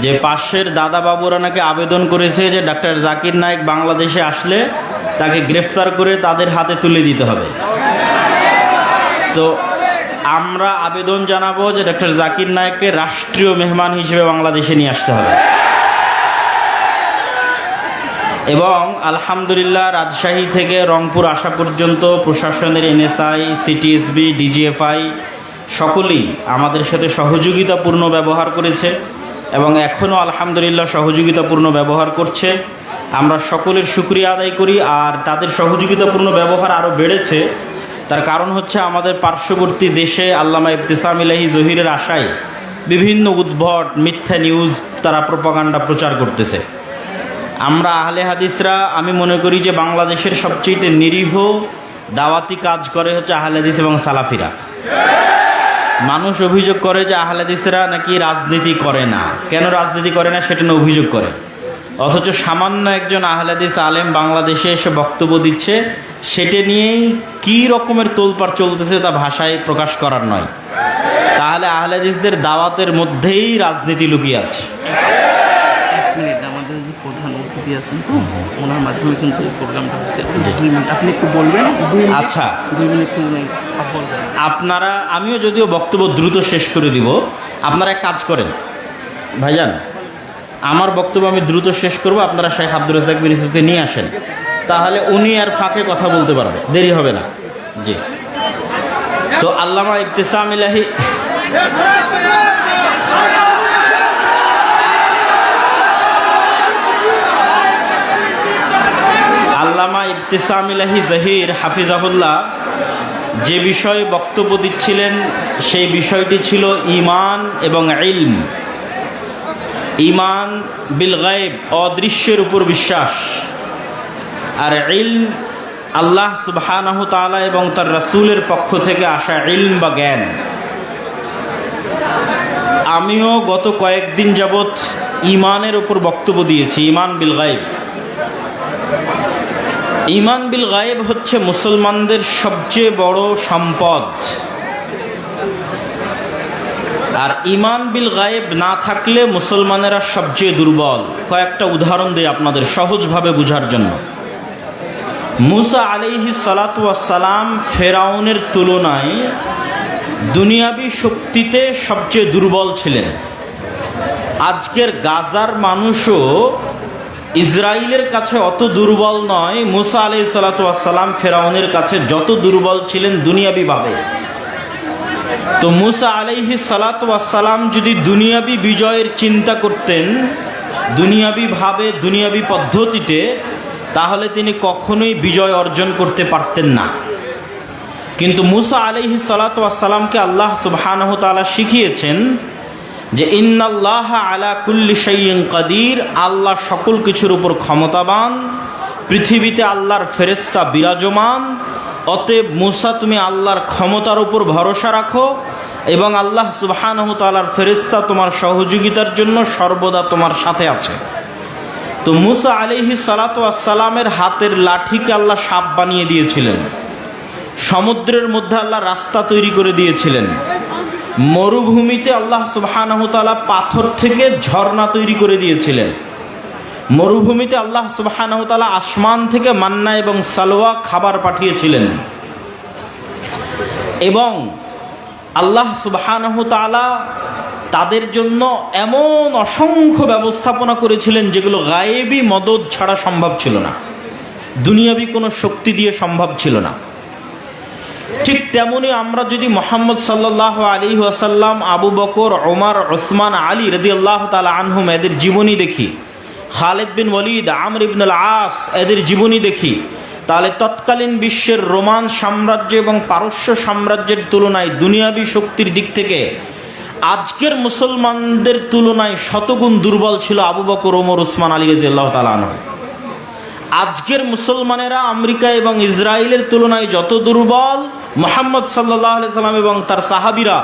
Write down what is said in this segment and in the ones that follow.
যে পাশের দাদা বাবুরা নাকি আবেদন করেছে যে ডক্টর জাকির নায়েক বাংলাদেশে আসলে তাকে গ্রেফতার করে তাদের হাতে তুলে দিতে হবে। তো আমরা আবেদন জানাবো যে ডক্টর জাকির নায়েককে রাষ্ট্রীয় মেহমান হিসেবে বাংলাদেশে নিয়ে আসতে হবে। এবং আলহামদুলিল্লাহ রাজশাহী থেকে রংপুর আসা পর্যন্ত প্রশাসনের এনএসআই, সিটিএসবি, ডিজিএফআই সকলেই আমাদের সাথে সহযোগিতাপূর্ণ ব্যবহার করেছে এবং এখনও আলহামদুলিল্লাহ সহযোগিতাপূর্ণ ব্যবহার করছে। আমরা সকলের শুকরিয়া আদায় করি। আর তাদের সহযোগিতাপূর্ণ ব্যবহার আরও বেড়েছে, তার কারণ হচ্ছে আমাদের পার্শ্ববর্তী দেশে আল্লামা ইবতিসাম ইলাহি জহিরের আশায় বিভিন্ন উদ্ভট মিথ্যা নিউজ তারা প্রপাগান্ডা প্রচার করতেছে। আমরা আহলে হাদিসরা, আমি মনে করি যে বাংলাদেশের সবচেয়ে নিরীহ দাওয়াতি কাজ করে হচ্ছে আহলে হাদিস এবং সালাফিরা। মানুষ অভিযোগ করে যে আহলে হাদিসরা নাকি রাজনীতি করে না। কেন রাজনীতি করে না সেটা নিয়ে অভিযোগ করে, অথচ সামান্য একজন আহলে হাদিস আলেম বাংলাদেশে এসে বক্তব্য দিচ্ছে, সেটা নিয়েই কী রকমের তোলপাড় চলতেছে তা ভাষায় প্রকাশ করার নয়। তাহলে আহলে হাদিসদের দাওয়াতের মধ্যেই রাজনীতি লুকিয়ে আছে। আমাদের যে প্রধান অতিথি আছেন, তো ওনার মাধ্যমে কিন্তু এই প্রোগ্রামটা হচ্ছে। আপনি একটু বলবেন? আচ্ছা, 2 মিনিট আপনারা, আমিও যদিও বক্তব্য দ্রুত শেষ করে দিব, আপনারা এক কাজ করেন ভাইজান, আমার বক্তব্য আমি দ্রুত শেষ করব, আপনারা শেখ আব্দুর রাজ্জাক বিন ইউসুফকে নিয়ে আসেন, তাহলে উনি আর ফাঁকে কথা বলতে পারবে, দেরি হবে না। জি, তো আল্লামা ইবতিসাম ইলাহি আল্লামা ইবতিসাম ইলাহি জহির হাফিজাহুল্লাহ যে বিষয়ে বক্তব্য দিচ্ছিলেন সেই বিষয়টি ছিল ঈমান এবং ইলম। ঈমান বিল গায়ব, অদৃশ্যের উপর বিশ্বাস, আর ইলম আল্লাহ সুবহানাহু তাআলা এবং তার রাসূলের পক্ষ থেকে আসা ইলম বা জ্ঞান। আমিও গত কয়েকদিন যাবৎ ঈমানের উপর বক্তব্য দিয়েছি, ঈমান বিল গায়ব। ঈমান বিল গায়েব হচ্ছে মুসলমানদের সবচেয়ে বড় সম্পদ। আর ঈমান বিল গায়েব না থাকলে মুসলমানেরা সবচেয়ে দুর্বল। কয়েকটা উদাহরণ দিই আপনাদের সহজভাবে বোঝার জন্য। মুসা আলাইহিস সালাতু ওয়াস সালাম ফেরাউনের তুলনায় দুনিয়াবি শক্তিতে সবচেয়ে দুর্বল ছিলেন। আজকের গাজার মানুষও ইসরায়েলের কাছে অত দুর্বল নয়। মুসা আলাইহিস সালাতু ওয়াস সালাম ফেরাউনের কাছে যত দুর্বল ছিলেন দুনিয়াবিভাবে। তো মুসা আলাইহিস সালাতু ওয়াস সালাম যদি দুনিয়াবি বিজয়ের চিন্তা করতেন দুনিয়াবিভাবে, দুনিয়াবি পদ্ধতিতে, তাহলে তিনি কখনোই বিজয় অর্জন করতে পারতেন না। কিন্তু মুসা আলাইহিস সালাতু ওয়াস সালামকে আল্লাহ সুবহানাহু ওয়া তাআলা শিখিয়েছেন যে ইন্নাল্লাহা আলা কুল্লি শাইইন কাদির, আল্লাহ সকল কিছুর উপর ক্ষমতাবান, পৃথিবীতে আল্লাহর ফেরেশতা বিরাজমান। অতএব মুসা, তুমি আল্লাহর ক্ষমতার উপর ভরসা রাখো এবং আল্লাহ সুবহানাহু তাআলার ফেরেশতা তোমার সহযোগিতার জন্য সর্বদা তোমার সাথে আছে। তো মুসা আলাইহিস সালাতু ওয়াস সালামের হাতের লাঠিকে আল্লাহ সাপ বানিয়ে দিয়েছিলেন, সমুদ্রের মধ্যে আল্লাহ রাস্তা তৈরি করে দিয়েছিলেন, মরুভূমিতে আল্লাহ সুবহানাহু তাআলা পাথর থেকে ঝর্ণা তৈরি করে দিয়েছিলেন, মরুভূমিতে আল্লাহ সুবহানাহু তাআলা আসমান থেকে মান্না এবং সালওয়া খাবার পাঠিয়েছিলেন। এবং আল্লাহ সুবহানাহু তাআলা তাদের জন্য এমন অসংখ্য ব্যবস্থাপনা করেছিলেন যেগুলো গায়েবী মদদ ছাড়া সম্ভব ছিল না, দুনিয়াবি কোনো শক্তি দিয়ে সম্ভব ছিল না। ঠিক তেমনি আমরা যদি মুহাম্মদ সাল্লাল্লাহু আলাইহি ওয়াসাল্লাম, আবু বকর, ওমর, উসমান, আলী রাদিয়াল্লাহু তাআলা আনহুম এদের জীবনী দেখি, খালিদ বিন ওয়ালিদ, আমর ইবনে আল আস এদের জীবনী দেখি, তাহলে তৎকালীন বিশ্বের রোমান সাম্রাজ্য এবং পারস্য সাম্রাজ্যের তুলনায় দুনিয়াবি শক্তির দিক থেকে আজকের মুসলমানদের তুলনায় শতগুণ দুর্বল ছিল আবু বকর, ওমর, উসমান, আলী রাদিয়াল্লাহু তাআলা আনহু। আজকের মুসলমানেরা আমেরিকা এবং ইসরায়েলের তুলনায় যত দুর্বল, মুহাম্মদ সাল্লাল্লাহু আলাইহি সাল্লাম এবং তার সাহাবীরা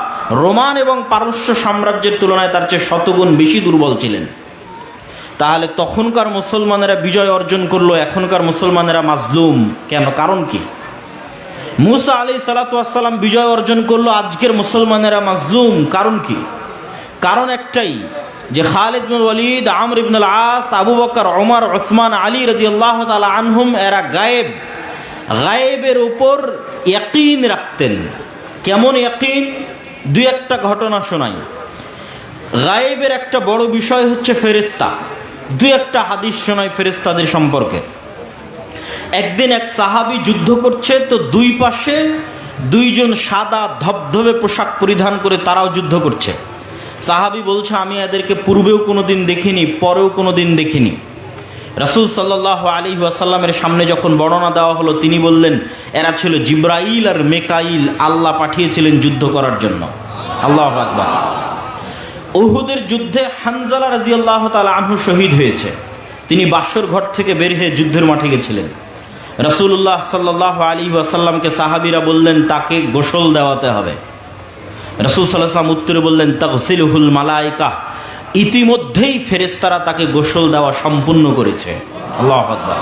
রোমান এবং পারস্য সাম্রাজ্যের তুলনায় তার চেয়ে শতগুণ বেশি দুর্বল ছিলেন। তাহলে তখনকার মুসলমানেরা বিজয় অর্জন করলো, এখনকার মুসলমানেরা মাজলুম কেন? কারণ কি? মুসা আলাইহিস সালাতু ওয়াস সালাম বিজয় অর্জন করলো, আজকের মুসলমানেরা মাজলুম, কারণ কি? কারণ একটাই, যে খালিদ ইবনুল ওয়ালিদ, আমর ইবনুল আস, আবু বকর, ওমর, উসমান, আলী রাদিয়াল্লাহু তাআলা আনহুম এরা গায়েবের উপর ইয়াকিন রাখতেন। কেমন ইয়াকিন? দুই একটা ঘটনা শোনাই। গায়েবের একটা বড় বিষয় হচ্ছে ফেরেশতা। দুই একটা হাদিস শোনাই ফেরেশতাদের সম্পর্কে। একদিন এক সাহাবী যুদ্ধ করছে, তো দুই পাশে দুইজন সাদা ধবধবে পোশাক পরিধান করে তারাও যুদ্ধ করছে। সাহাবী বলছে, আমি এদেরকে পূর্বেও কোনোদিন দেখিনি, পরেও কোনোদিন দেখিনি। রাসূল সাল্লাল্লাহু আলাইহি ওয়াসাল্লামের সামনে যখন বর্ণনা দেওয়া হলো, তিনি বললেন, এরা ছিল জিবরাইল আর মেকাইল, আল্লাহ পাঠিয়েছিলেন যুদ্ধ করার জন্য। আল্লাহু আকবার। উহুদের যুদ্ধে হানজালা রাদিয়াল্লাহু তাআলা আনহু শহীদ হয়েছে। তিনি বাসর ঘর থেকে বের হয়ে যুদ্ধের মাঠে গেছিলেন। রাসূলুল্লাহ সাল্লাল্লাহু আলাইহি ওয়াসাল্লামকে সাহাবীরা বললেন, তাকে গোসল দেওয়াতে হবে। রাসূল সাল্লাল্লাহু আলাইহি ওয়াসাল্লাম উত্তরে বললেন, তাগসিলুহুল মালায়েকা, ইতিমধ্যেই ফেরেশতারা তাকে গোসল দেওয়া সম্পূর্ণ করেছে। আল্লাহু আকবার।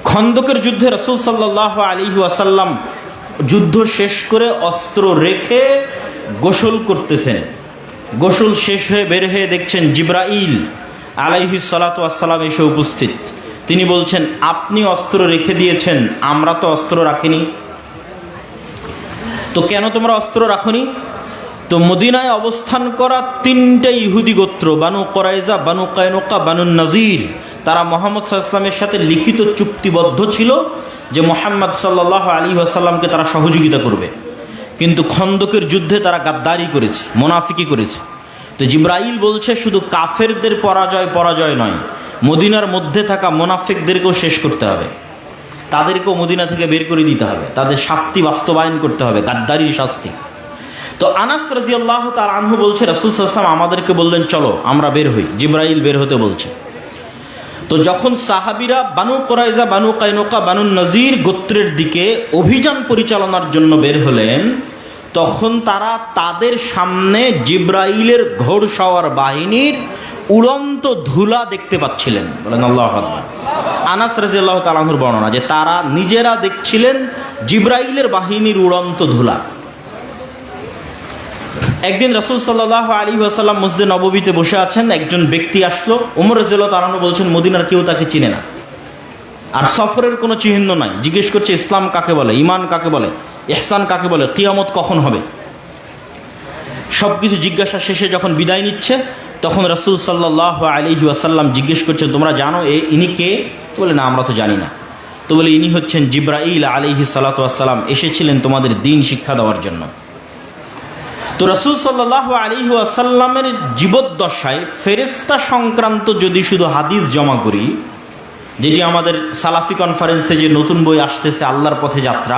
খন্দকের যুদ্ধে রাসূল সাল্লাল্লাহু আলাইহি ওয়াসাল্লাম যুদ্ধ শেষ করে অস্ত্র রেখে গোসল করতেছেন। গোসল শেষ হয়ে বের হয়ে দেখছেন জিবরাইল আলাইহিস সালাতু ওয়াস সালাম এসে উপস্থিত। তিনি বলছেন, আপনি অস্ত্র রেখে দিয়েছেন, আমরা তো অস্ত্র রাখিনি। তো কেন তোমরা অস্ত্র রাখনি? তো মদিনায় অবস্থান করা তিনটা ইহুদি গোত্র, বানু কুরাইজা, বানু কায়নুকা, বানু নজির, তারা মুহাম্মদ সাল্লাল্লাহু আলাইহি ওয়াসাল্লামের সাথে লিখিত চুক্তিবদ্ধ ছিল যে মুহাম্মদ সাল্লাল্লাহু আলাইহি ওয়াসাল্লামকে তারা সহযোগিতা করবে। কিন্তু খন্দকের যুদ্ধে তারা গাদ্দারি করেছে, মুনাফিকি করেছে। তো জিবরাইল বলছে, শুধু কাফেরদের পরাজয় নয়, মদিনার মধ্যে থাকা মুনাফিকদেরকেও শেষ করতে হবে, তাদেরকেও মদিনা থেকে বের করে দিতে হবে, তাদের শাস্তি বাস্তবায়ন করতে হবে, গাদ্দারির শাস্তি। তো আনাস রাদিয়াল্লাহু তাআলা আনহু বলছে, রাসূল সাল্লাল্লাহু আলাইহি ওয়াসাল্লাম আমাদেরকে বললেন, চলো আমরা বের হই। জিবরাইল বের হতে বলছে। তো যখন সাহাবীরা বানু কুরাইজা, বানু কায়নুকা, বানু নজির গোত্রের দিকে অভিযান পরিচালনার জন্য বের হলেন, তখন তারা তাদের সামনে জিবরাইলের ঘোড়সওয়ার বাহিনীর উড়ন্ত ধুলা দেখতে পাচ্ছিলেন। বলেন আল্লাহু আকবার। আনাস রাদিয়াল্লাহু তাআলা আনহুর বর্ণনা যে তারা নিজেরা দেখছিলেন জিবরাইলের বাহিনীর উড়ন্ত ধুলা। একদিন রাসূল সাল্লাল্লাহু আলাইহি ওয়াসাল্লাম মসজিদে নববীতে বসে আছেন, একজন ব্যক্তি আসলো। ওমর রাদিয়াল্লাহু তাআলা আনহু বলছেন, মদিনার কেউ তাকে চিনে না, আর সফরের কোনো চিহ্ন নাই। জিজ্ঞেস করছে, ইসলাম কাকে বলে, ঈমান কাকে বলে, ইহসান কাকে বলে, কিয়ামত কখন হবে। সবকিছু জিজ্ঞাসা শেষে যখন বিদায় নিচ্ছে, তখন রাসূল সাল্লাল্লাহু আলাইহি ওয়াসাল্লাম জিজ্ঞেস করছেন, তোমরা জানো ইনি কে? বলে, না, আমরা তো জানি না। তো বলে, ইনি হচ্ছেন জিবরাইল আলাইহিস সালাতু ওয়াস সালাম, এসেছিলেন তোমাদের দ্বীন শিক্ষা দেওয়ার জন্য। তো রাসূল সাল্লাল্লাহু আলাইহি ওয়াসাল্লামের জীবদ্দশায় ফেরেশতা সংক্রান্ত যদি শুধু হাদিস জমা করি, যেটি আমাদের সালাফি কনফারেন্সে যে নতুন বই আসতেছে আল্লাহর পথে যাত্রা,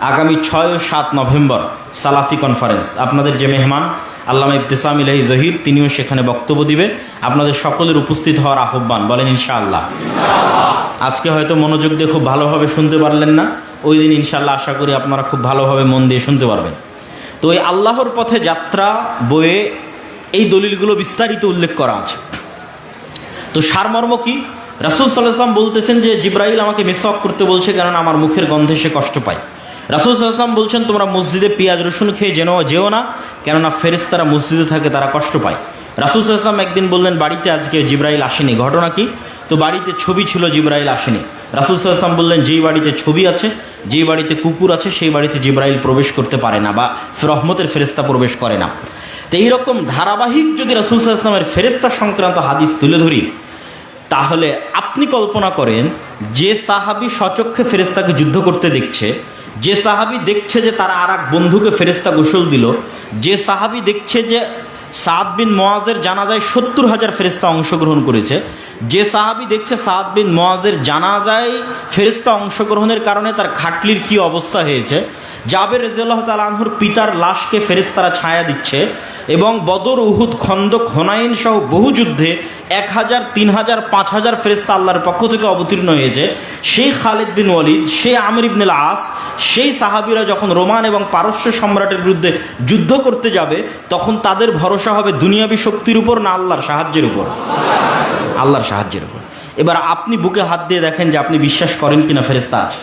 আগামী 6 ও 7 নভেম্বর সালাফি কনফারেন্স, আপনাদের যে মেহমান আল্লামা ইবতিসাম ইলাহি জহির, তিনিও সেখানে বক্তব্য দিবে। আপনাদের সকলের উপস্থিত হওয়ার আহ্বান, বলেন ইনশাআল্লাহ। আজকে হয়তো মনোযোগ দিয়ে খুব ভালোভাবে শুনতে পারলেন না, ওই দিন ইনশাআল্লাহ আশা করি আপনারা খুব ভালোভাবে মন দিয়ে শুনতে পারবেন। তো এই আল্লাহর পথে যাত্রা বইয়ে এই দলিলগুলো বিস্তারিত উল্লেখ করা আছে। তো সারমর্ম কি? রাসূল সাল্লাল্লাহু আলাইহি ওয়াসাল্লাম বলতেছেন যে জিবরাইল আমাকে মিসওয়াক করতে বলছে, কারণ আমার মুখের গন্ধে সে কষ্ট পায়। রাসূল সাল্লাল্লাহু আলাইহি ওয়াসাল্লাম বলছেন, তোমরা মসজিদে পেঁয়াজ রসুন খেয়ে যেও না, কেননা ফেরেশতারা মসজিদে থাকে, তারা কষ্ট পায়। রাসূল সাল্লাল্লাহু আলাইহি ওয়াসাল্লাম একদিন বললেন, বাড়িতে আজকে জিবরাইল আসেনি। ঘটনা কি? তো বাড়িতে ছবি ছিল, জিবরাইল আসেনি। রাসূল সাল্লাল্লাহু আলাইহি ওয়াসাল্লাম বললেন, যেই বাড়িতে ছবি আছে, যেই বাড়িতে কুকুর আছে, সেই বাড়িতে জিবরাইল প্রবেশ করতে পারে না, বা রহমতের ফেরেশতা প্রবেশ করে না। তো এইরকম ধারাবাহিক যদি রাসূল সাল্লাল্লাহু আলাইহি ওয়াসাল্লামের ফেরেশতা সংক্রান্ত হাদিস তুলে ধরি, তাহলে আপনি কল্পনা করেন, যে সাহাবী স্বচক্ষে ফেরেশতাকে যুদ্ধ করতে দেখছে, যে সাহাবী দেখছে যে তার আর এক বন্ধুকে ফেরেশতা গোসল দিল, যে সাহাবী দেখছে যে সাদ বিন মুআজের জানাজায় 70,000 ফেরেশতা অংশগ্রহণ করেছে, যে সাহাবী দেখছে সাদ বিন মুআজের জানাজায় ফেরেশতা অংশগ্রহণের কারণে তার খাটলির কি অবস্থা হয়েছে, জাবের রাদিয়াল্লাহু তাআলা আনহুর পিতার লাশকে ফেরেশতারা ছায়া দিচ্ছে, এবং বদর, উহুদ, খন্দক, হুনাইন সহ বহু যুদ্ধে 1000, 3000, 5000 ফেরেশতা আল্লাহর পক্ষ থেকে অবতীর্ণ হয়েছে, সেই খালিদ বিন ওয়ালিদ, সেই আমর ইবনুল আস, সেই সাহাবীরা যখন রোমান এবং পারস্য সম্রাটের বিরুদ্ধে যুদ্ধ করতে যাবে, তখন তাদের ভরসা হবে দুনিয়াবী শক্তির উপর না আল্লাহর সাহায্যের উপর? আল্লাহর সাহায্যের উপর। এবার আপনি বুকে হাত দিয়ে দেখেন যে আপনি বিশ্বাস করেন কিনা ফেরেশতা আছে।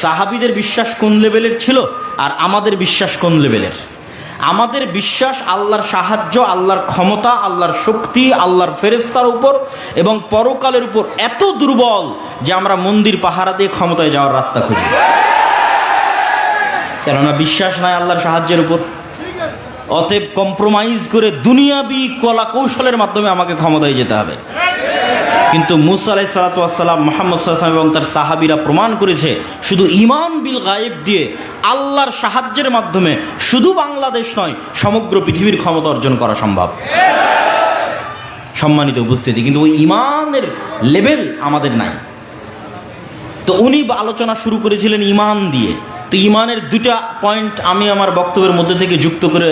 সাহাবীদের বিশ্বাস কোন লেভেলের ছিল আর আমাদের বিশ্বাস কোন লেভেলের? আমাদের বিশ্বাস আল্লাহর সাহায্য, আল্লাহর ক্ষমতা, আল্লাহর শক্তি, আল্লাহর ফেরেশতার উপর এবং পরকালের উপর এত দুর্বল যে আমরা মন্দির পাহারা দিয়ে ক্ষমতায় যাওয়ার রাস্তা খুঁজি। কেননা বিশ্বাস নাই আল্লাহর সাহায্যের উপর। অতএব কম্প্রোমাইজ করে দুনিয়াবি কলা কৌশলের মাধ্যমে আমাকে ক্ষমতায় যেতে হবে। কিন্তু মুসা আলাইহিস সালাতু ওয়াস সালাম, মুহাম্মদ সাল্লাল্লাহু আলাইহি ওয়াসাল্লাম এবং তার সাহাবীরা প্রমাণ করেছে শুধু ঈমান বিল গায়েব দিয়ে আল্লাহর সাহায্যের মাধ্যমে শুধু বাংলাদেশ নয়, সমগ্র পৃথিবীর ক্ষমতা অর্জন করা সম্ভব। সম্মানিত উপস্থিতি, কিন্তু ওই ঈমানের লেভেল আমাদের নাই। তো উনি আলোচনা শুরু করেছিলেন ঈমান দিয়ে। তো ঈমানের দুটা পয়েন্ট আমি আমার বক্তব্যের মধ্যে থেকে যুক্ত করে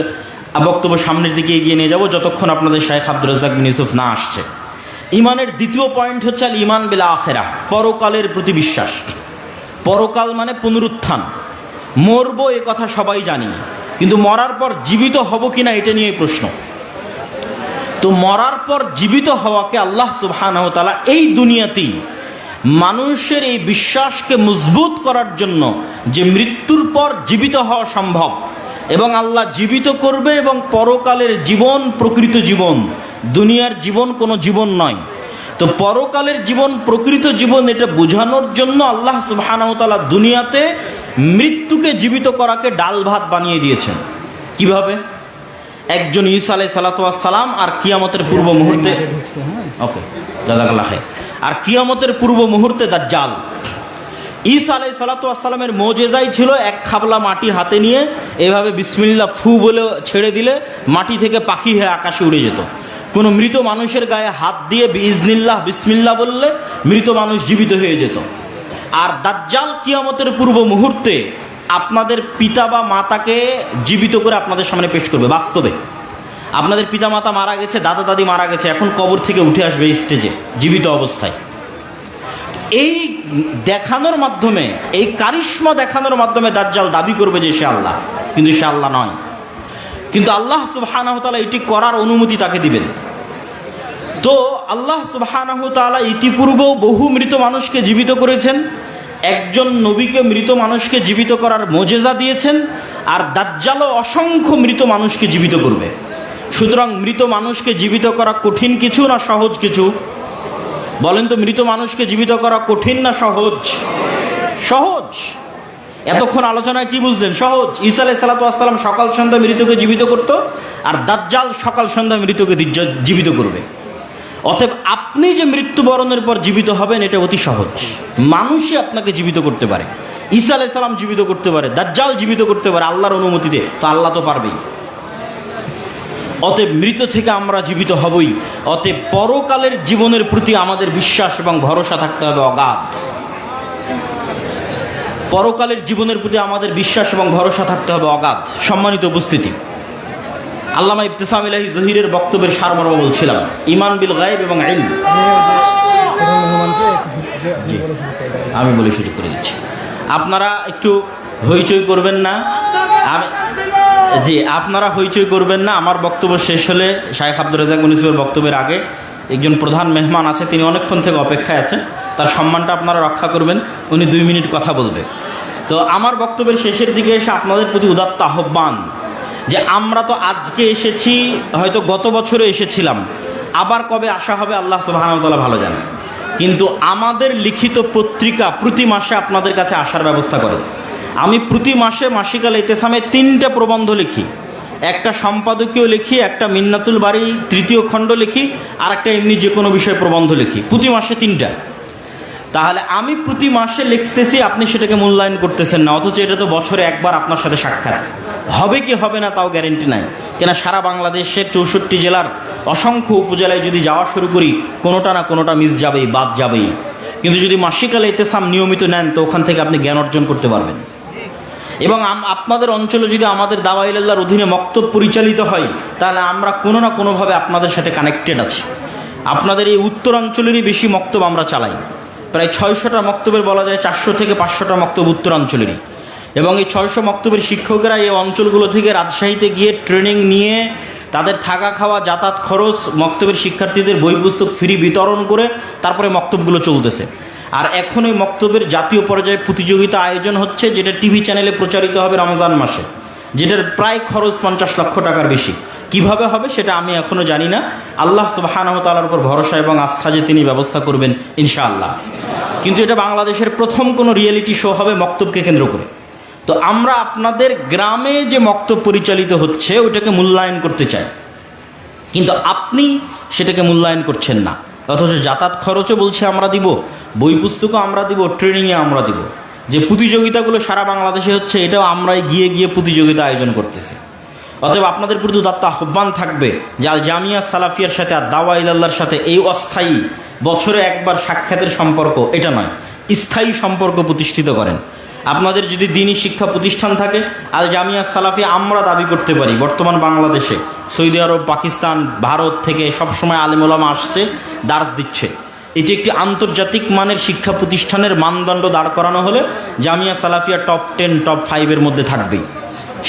বক্তব্য সামনের দিকে এগিয়ে নিয়ে যাব, যতক্ষণ আপনাদের শাইখ আব্দুর রাজ্জাক বিন ইউসুফ না আসছে। ঈমানের দ্বিতীয় পয়েন্ট হচ্ছে আল ঈমান বিল আখিরাহ, পরকালের প্রতি বিশ্বাস। পরকাল মানে পুনরুত্থান। মরবো এ কথা সবাই জানি, কিন্তু মরার পর জীবিত হব কিনা এটা নিয়ে প্রশ্ন। তো মরার পর জীবিত হওয়াকে আল্লাহ সুবহানাহু ওয়া তাআলা এই দুনিয়াতেই মানুষের এই বিশ্বাসকে মজবুত করার জন্য যে মৃত্যুর পর জীবিত হওয়া সম্ভব এবং আল্লাহ জীবিত করবে এবং পরকালের জীবন প্রকৃত জীবন, দুনিয়ার জীবন কোনো জীবন নয়। তো পরকালের জীবন প্রকৃত জীবন এটা বোঝানোর জন্য আল্লাহ সুবহানাহু ওয়া তাআলা দুনিয়াতে মৃত্যুকে জীবিত করাকে ডাল ভাত বানিয়ে দিয়েছেন। কিভাবে? একজন ঈসা আলাইহিস সালাতু ওয়াস সালাম আর কিয়ামতের পূর্ব মুহূর্তে, ওকে জাযাকাল্লাহ খাইর, আর কিয়ামতের পূর্ব মুহূর্তে দাজ্জাল। ঈসা আলাইহিস সালাতু ওয়াস সালামের মুজিজাই ছিল এক খাবলা মাটি হাতে নিয়ে এভাবে বিসমিল্লাহ ফু বলে ছেড়ে দিলে মাটি থেকে পাখি হয়ে আকাশে উড়ে যেত। কোনো মৃত মানুষের গায়ে হাত দিয়ে বিইজনিল্লাহ বিসমিল্লাহ বললে মৃত মানুষ জীবিত হয়ে যেত। আর দাজ্জাল কিয়ামতের পূর্ব মুহূর্তে আপনাদের পিতা বা মাতাকে জীবিত করে আপনাদের সামনে পেশ করবে। বাস্তবে আপনাদের পিতা মাতা মারা গেছে, দাদা দাদি মারা গেছে, এখন কবর থেকে উঠে আসবে স্টেজে জীবিত অবস্থায়। এই দেখানোর মাধ্যমে, এই কারিশমা দেখানোর মাধ্যমে দাজ্জাল দাবি করবে যে সে আল্লাহ, কিন্তু সে আল্লাহ নয়। কিন্তু আল্লাহ সুবহানাহু ওয়া তাআলা এটি করার অনুমতি তাকে দিবেন। তো আল্লাহ সুবহানাহু ওয়া তাআলা ইতিপূর্বেও বহু মৃত মানুষকে জীবিত করেছেন, একজন নবীকে মৃত মানুষকে জীবিত করার মুজিজা দিয়েছেন, আর দাজ্জালও অসংখ্য মৃত মানুষকে জীবিত করবে। সুতরাং মৃত মানুষকে জীবিত করা কঠিন কিছু না সহজ কিছু? বলেন তো, মৃত মানুষকে জীবিত করা কঠিন না সহজ? সহজ। এতক্ষণ আলোচনায় কি বুঝলেন? সহজ। ঈসা আলাইহিস সালাতু ওয়াস সালাম সকাল সন্ধ্যা মৃতকে জীবিত করত, আর দাজ্জাল সকাল সন্ধ্যা মৃতকে জীবিত করবে। অতএব আপনি যে মৃত্যুবরণের পর জীবিত হবেন এটা অতি সহজ। মানুষই আপনাকে জীবিত করতে পারে। ঈসা আলাইহিস সালাম জীবিত করতে পারে, দাজ্জাল জীবিত করতে পারে আল্লাহর অনুমতিতে। তো আল্লাহ তো পারবেই। অতএব মৃত থেকে আমরা জীবিত হবই। অতএব পরকালের জীবনের প্রতি আমাদের বিশ্বাস এবং ভরসা থাকতে হবে অগাধ। পরকালের জীবনের প্রতি আমাদের বিশ্বাস এবং ভরসা থাকতে হবে অগাধ। সম্মানিত উপস্থিতি, আল্লামা ইবতিসাম ইলাহি জহিরের বক্তব্যের সারমর্ম বলছিলাম, ঈমান বিল গায়ব এবং ইলম। আমি বলে সুযোগ করে দিচ্ছি, আপনারা একটু হইচই করবেন না। জি, আপনারা হইচই করবেন না। আমার বক্তব্য শেষ হলে শাইখ আব্দুর রাজ্জাক বিন ইউসুফের বক্তব্যের আগে একজন প্রধান মেহমান আছে, তিনি অনেকক্ষণ থেকে অপেক্ষায় আছেন, তার সম্মানটা আপনারা রক্ষা করবেন। উনি 2 মিনিট কথা বলবে। তো আমার বক্তব্যের শেষের দিকে এসে আপনাদের প্রতি উদাত্ত আহ্বান যে আমরা তো আজকে এসেছি, হয়তো গত বছরে এসেছিলাম, আবার কবে আসা হবে আল্লাহ সুবহানাহু ওয়া তাআলা ভালো জানেন। কিন্তু আমাদের লিখিত পত্রিকা প্রতি মাসে আপনাদের কাছে আসার ব্যবস্থা করে। আমি প্রতি মাসে মাসিক আল ইতিসামে 3টা প্রবন্ধ লিখি, একটা সম্পাদকীয় লিখি, একটা মিন্নাতুল বাড়ি 3য় খণ্ড লিখি, আর একটা এমনি যে কোনো বিষয়ে প্রবন্ধ লিখি, প্রতি মাসে 3টা। তাহলে আমি প্রতি মাসে লিখতেছি, আপনি সেটাকে মূল্যায়ন করতেছেন না, অথচ এটা তো বছরে একবার আপনার সাথে সাক্ষাৎ হবে কি হবে না তাও গ্যারেন্টি নাই। কেন সারা বাংলাদেশের 64 জেলার অসংখ্য উপজেলায় যদি যাওয়া শুরু করি, কোনোটা না কোনোটা মিস যাবেই, বাদ যাবেই। কিন্তু যদি মাসিক আল ইতিসাম নিয়মিত নেন তো ওখান থেকে আপনি জ্ঞান অর্জন করতে পারবেন। এবং আপনাদের অঞ্চলে যদি আমাদের দাওয়ায়ে ইলাল্লাহর অধীনে মক্তব পরিচালিত হয়, তাহলে আমরা কোনো না কোনোভাবে আপনাদের সাথে কানেক্টেড আছি। আপনাদের এই উত্তরাঞ্চলেরই বেশি মক্তব আমরা চালাই, প্রায় 600টা মক্তবের বলা যায় 400 থেকে 500টা মক্তব উত্তরাঞ্চলেরই। এবং এই 600 মক্তবের শিক্ষকেরা এই অঞ্চলগুলো থেকে রাজশাহীতে গিয়ে ট্রেনিং নিয়ে তাদের থাকা খাওয়া যাতায়াত খরচ, মক্তবের শিক্ষার্থীদের বই পুস্তক ফ্রি বিতরণ করে তারপরে মক্তবগুলো চলতেছে। আর এখন ওই মক্তবের জাতীয় পর্যায়ে প্রতিযোগিতা আয়োজন হচ্ছে, যেটা টিভি চ্যানেলে প্রচারিত হবে রমজান মাসে। যেটার প্রায় খরচ 50 লক্ষ টাকার বেশি। কিভাবে হবে সেটা আমি এখনও জানি না। আল্লাহ সুবহানাহু ওয়া তাআলার উপর ভরসা এবং আস্থা যে তিনি ব্যবস্থা করবেন ইনশাআল্লাহ। কিন্তু এটা বাংলাদেশের প্রথম কোনো রিয়েলিটি শো হবে মক্তবকে কেন্দ্র করে। তো আমরা আপনাদের গ্রামে যে মক্তব পরিচালিত হচ্ছে ওইটাকে মূল্যায়ন করতে চাই, কিন্তু আপনি সেটাকে মূল্যায়ন করছেন না। অথচ যাতায়াত খরচও বলছে আমরা দিব, বই পুস্তকও আমরা দিব, ট্রেনিংয়ে আমরা দিব। যে প্রতিযোগিতাগুলো সারা বাংলাদেশে হচ্ছে এটাও আমরাই গিয়ে গিয়ে প্রতিযোগিতা আয়োজন করতেছি। অতএব আপনাদের প্রতি উদাত্ত আহ্বান থাকবে যে আল জামিয়া সালাফিয়ার সাথে আর দাওয়া ইলাল্লাহর সাথে এই অস্থায়ী বছরে একবার সাক্ষাতের সম্পর্ক এটা নয়, স্থায়ী সম্পর্ক প্রতিষ্ঠিত করেন। আপনাদের যদি দ্বীনী শিক্ষা প্রতিষ্ঠান থাকে, আল জামিয়া সালাফি আমরা দাবি করতে পারি বর্তমান বাংলাদেশে সৌদি আরব, পাকিস্তান, ভারত থেকে সবসময় আলেম ওলামা আসছে, দার্স দিচ্ছে। এটি একটি আন্তর্জাতিক মানের শিক্ষা প্রতিষ্ঠানের মানদণ্ড দাঁড় করানো হলে জামিয়া সালাফিয়া টপ 10 টপ 5-এর মধ্যে থাকবেই,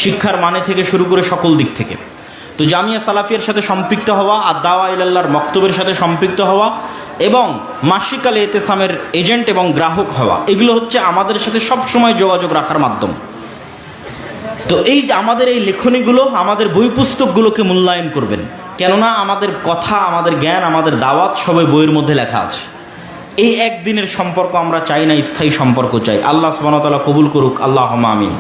শিক্ষার মানে থেকে শুরু করে সকল দিক থেকে। তো জামিয়া সালাফিয়ার সাথে সম্পৃক্ত হওয়া আর দাওয়া ইলাল্লাহর মক্তবের সাথে সম্পৃক্ত হওয়া এবং মাসিক আল এতেসামের এজেন্ট এবং গ্রাহক হওয়া, এগুলো হচ্ছে আমাদের সাথে সবসময় যোগাযোগ রাখার মাধ্যম। তো এই আমাদের এই লেখনীগুলো, আমাদের বই পুস্তকগুলোকে মূল্যায়ন করবেন, কেননা আমাদের কথা, আমাদের জ্ঞান, আমাদের দাওয়াত সবই বইয়ের মধ্যে লেখা আছে। এই একদিনের সম্পর্ক আমরা চাই না, স্থায়ী সম্পর্ক চাই। আল্লাহ সুবহানাহু ওয়া তাআলা কবুল করুক, আল্লাহুম্মা আমিন।